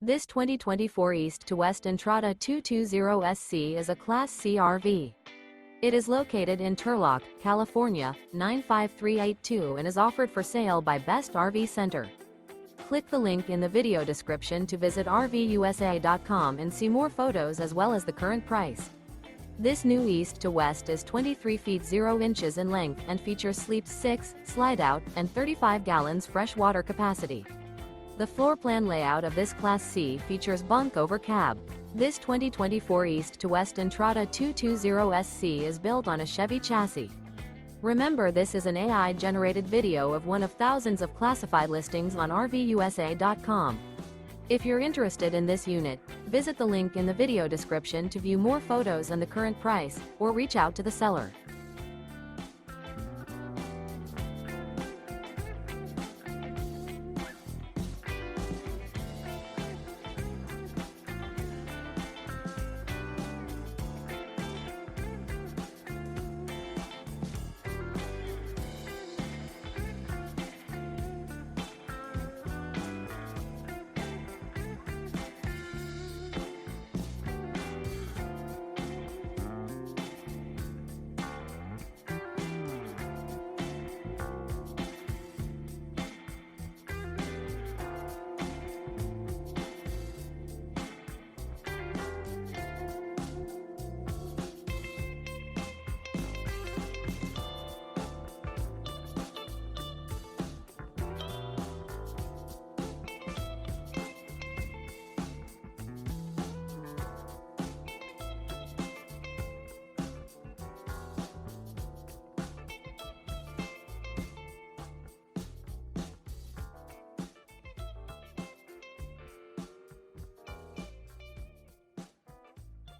This 2024 East to West Entrada 220SC is a Class C RV. It is located in Turlock, California, 95382 and is offered for sale by Best RV Center. Click the link in the video description to visit RVUSA.com and see more photos as well as the current price. This new East to West is 23 feet 0 inches in length and features sleeps 6, slide-out, and 35 gallons fresh water capacity. The floor plan layout of this Class C features Bunk Over Cab. This 2024 East to West Entrada 220SC is built on a Chevy chassis. Remember, this is an AI-generated video of one of thousands of classified listings on RVUSA.com. If you're interested in this unit, visit the link in the video description to view more photos and the current price, or reach out to the seller.